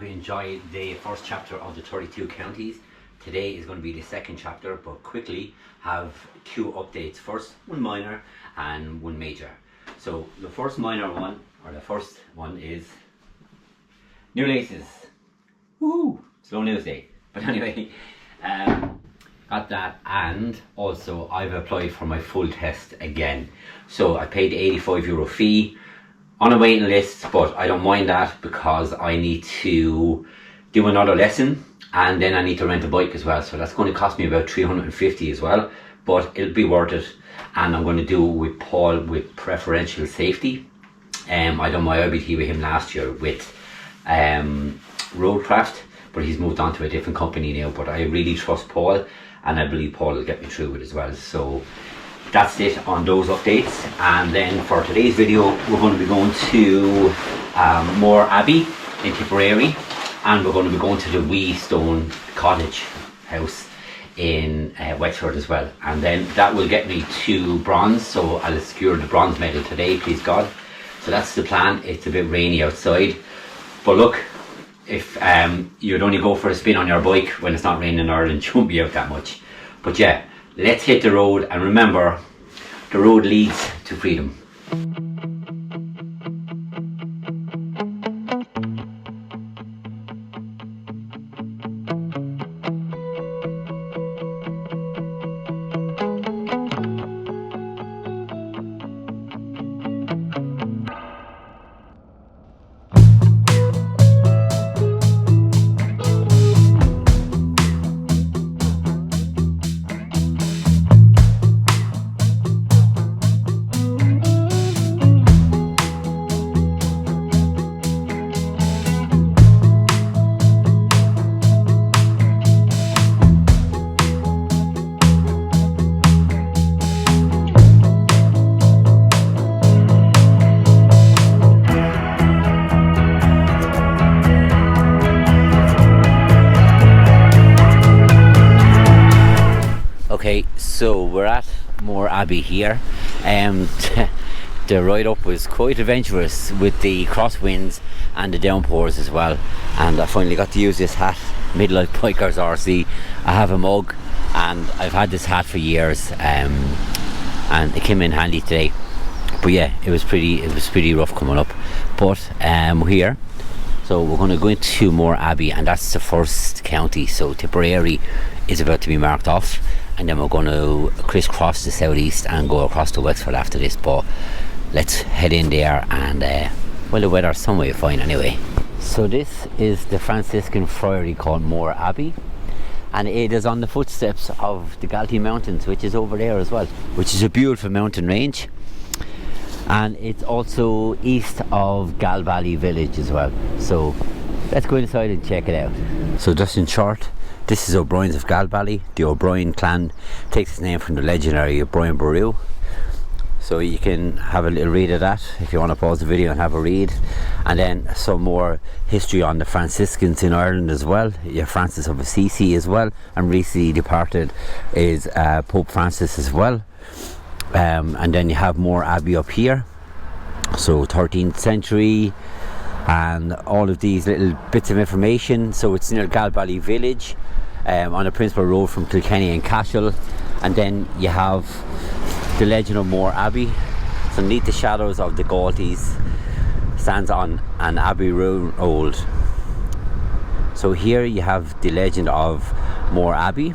hope you enjoyed the first chapter of the 32 counties. Today is going to be the second chapter, but quickly have two updates. First, one minor and one major. So the first minor one, or the first one, is new laces. Woohoo! Slow news day. But anyway, got that, and also I've applied for my full test again. So I paid the €85 fee on a waiting list, but I don't mind that because I need to do another lesson and then I need to rent a bike as well. So that's going to cost me about 350 as well, but it'll be worth it. And I'm going to do it with Paul with preferential safety. I done my IBT with him last year with Roadcraft, but he's moved on to a different company now. But I really trust Paul, and I believe Paul will get me through it as well. So that's it on those updates. And then for today's video, we're going to be going to Moor Abbey in Tipperary, and we're going to be going to the wee stone cottage house in Wexford as well. And then that will get me to bronze, so I'll secure the bronze medal today, please God. So that's the plan. It's a bit rainy outside, but look, if you'd only go for a spin on your bike when it's not raining in Ireland, you won't be out that much. But yeah, let's hit the road, and remember, the road leads to freedom. Okay, so we're at Moor Abbey here. The ride up was quite adventurous with the crosswinds and the downpours as well. And I finally got to use this hat, Midlife Bikers RC. I have a mug and I've had this hat for years, and it came in handy today. But yeah, it was pretty rough coming up. But we're here. So we're going to go into Moor Abbey, and that's the first county. So Tipperary is about to be marked off, and then we're going to crisscross the southeast and go across to Wexford after this. But let's head in there, and well, the weather's some way fine anyway. So this is the Franciscan friary called Moor Abbey, and it is on the footsteps of the Galtee Mountains, which is over there as well, which is a beautiful mountain range. And it's also east of Gal Valley village as well. So let's go inside and check it out. So just in short, this is O'Brien's of Gal Valley. The O'Brien clan takes its name from the legendary O'Brien Borew. So you can have a little read of that if you want to pause the video and have a read. And then some more history on the Franciscans in Ireland as well. You have Francis of Assisi as well, and recently departed is Pope Francis as well. And then you have Moor Abbey up here, so 13th century, and all of these little bits of information. So it's near Gal Valley village, on a principal road from Kilkenny and Cashel. And then you have the legend of Moor Abbey. So neath the shadows of the Galtees stands on an abbey ruin old. So here you have the legend of Moor Abbey,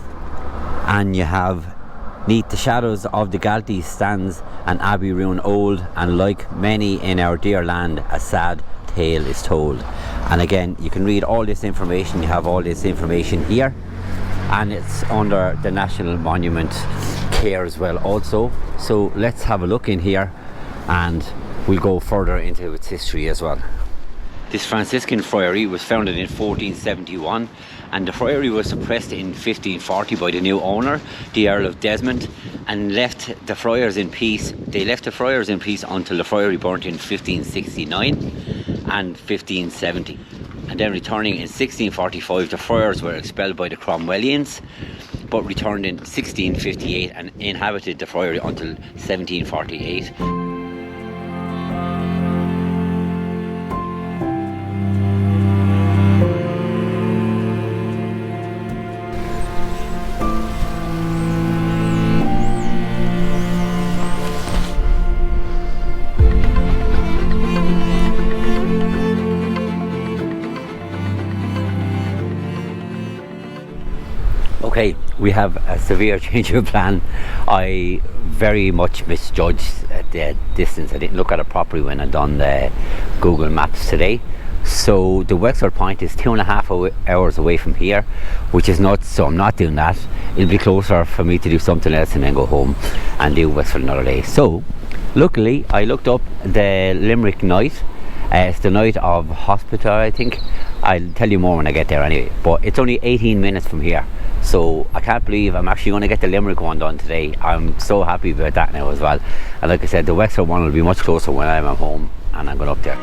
and you have neath the shadows of the Galtees stands an abbey ruin old, and like many in our dear land, a sad tale is told. And again, you can read all this information. You have all this information here, and it's under the National Monument care as well also. So let's have a look in here, and we'll go further into its history as well. This Franciscan friary was founded in 1471, and the friary was suppressed in 1540 by the new owner, the Earl of Desmond, and left the friars in peace. They left the friars in peace until the friary burnt in 1569 and 1570. And then returning in 1645, the friars were expelled by the Cromwellians, but returned in 1658 and inhabited the friary until 1748. we have a severe change of plan. I very much misjudged the distance. I didn't look at it properly when I done the Google Maps today. So the Wexford point is 2.5 hours away from here, which is nuts, so I'm not doing that. It'll be closer for me to do something else and then go home and do Wexford another day. So luckily I looked up the Limerick night. It's the night of hospital, I think. I'll tell you more when I get there anyway, but it's only 18 minutes from here, so I can't believe I'm actually going to get the Limerick one done today. I'm so happy about that now as well. And like I said, the Wexford one will be much closer when I'm at home and I'm going up there.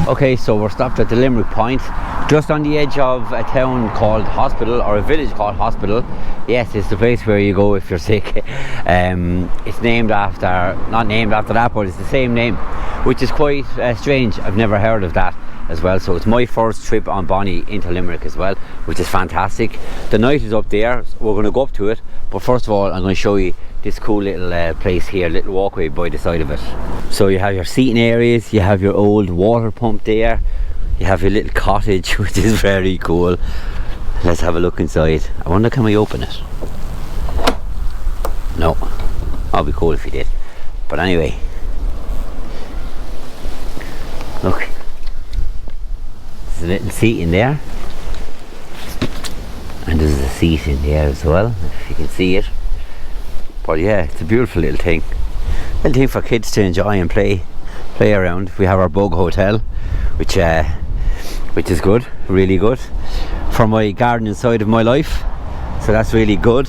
Okay, so we're stopped at the Limerick point, just on the edge of a town called Hospital, or a village called Hospital. Yes, it's the place where you go if you're sick. It's named after, not named after that, but it's the same name, which is quite strange. I've never heard of that as well. So it's my first trip on Bonnie into Limerick as well, which is fantastic. The night is up there, so we're going to go up to it, but first of all I'm going to show you this cool little place here, little walkway by the side of it. So you have your seating areas, you have your old water pump there, you have your little cottage, which is very cool. Let's have a look inside. I wonder, can we open it? No, that'd be cool if you did. But anyway, look, there's a little seat in there, and there's a seat in there as well, if you can see it. But yeah, it's a beautiful little thing for kids to enjoy and play around. We have our bug hotel, which is good, really good for my gardening side of my life, so that's really good.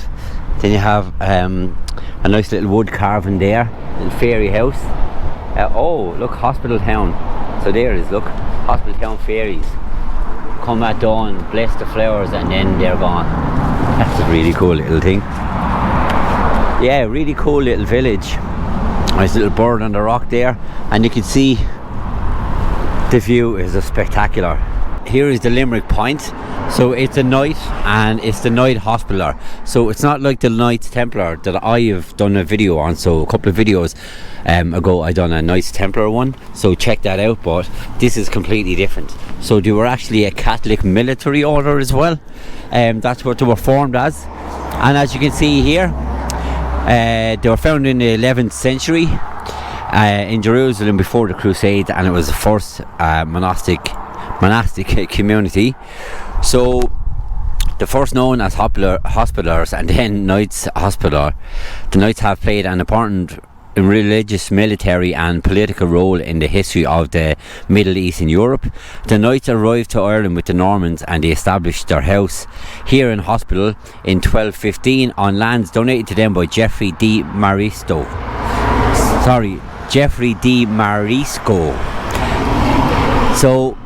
Then you have a nice little wood carving there, little fairy house. Oh look, Hospital Town, so there it is, look, Hospital Town fairies come at dawn, bless the flowers, and then they're gone. That's a really cool little thing. Yeah, really cool little village. Nice little bird on the rock there, and you can see the view is spectacular. Here is the Limerick point. So it's a night, and it's the night hospitaler. So it's not like the Knights Templar that I have done a video on. So a couple of videos ago I done a Knights Templar one, so check that out. But this is completely different. So they were actually a Catholic military order as well. That's what they were formed as. And as you can see here, they were founded in the 11th century in Jerusalem before the Crusade, and it was the first monastic community. So the first known as hospitallers and then Knights Hospitaller. The Knights have played an important religious, military and political role in the history of the Middle East and Europe. The Knights arrived to Ireland with the Normans, and they established their house here in Hospital in 1215 on lands donated to them by Geoffrey de Marisco. So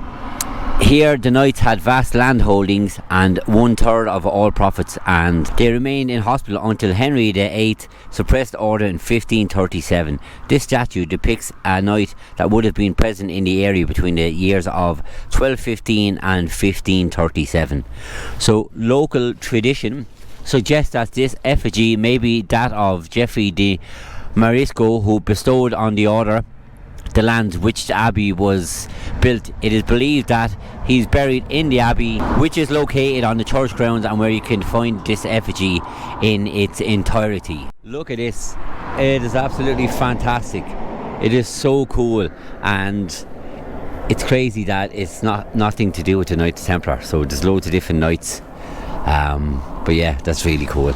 here the Knights had vast land holdings and 1/3 of all profits, and they remained in Hospital until Henry VIII suppressed order in 1537. This statue depicts a knight that would have been present in the area between the years of 1215 and 1537. So local tradition suggests that this effigy may be that of Geoffrey de Marisco, who bestowed on the order the lands which the Abbey was built. It is believed that he's buried in the Abbey, which is located on the church grounds, and where you can find this effigy in its entirety. Look at this, it is absolutely fantastic. It is so cool, and it's crazy that it's nothing to do with the Knights Templar. So there's loads of different knights, but yeah, that's really cool.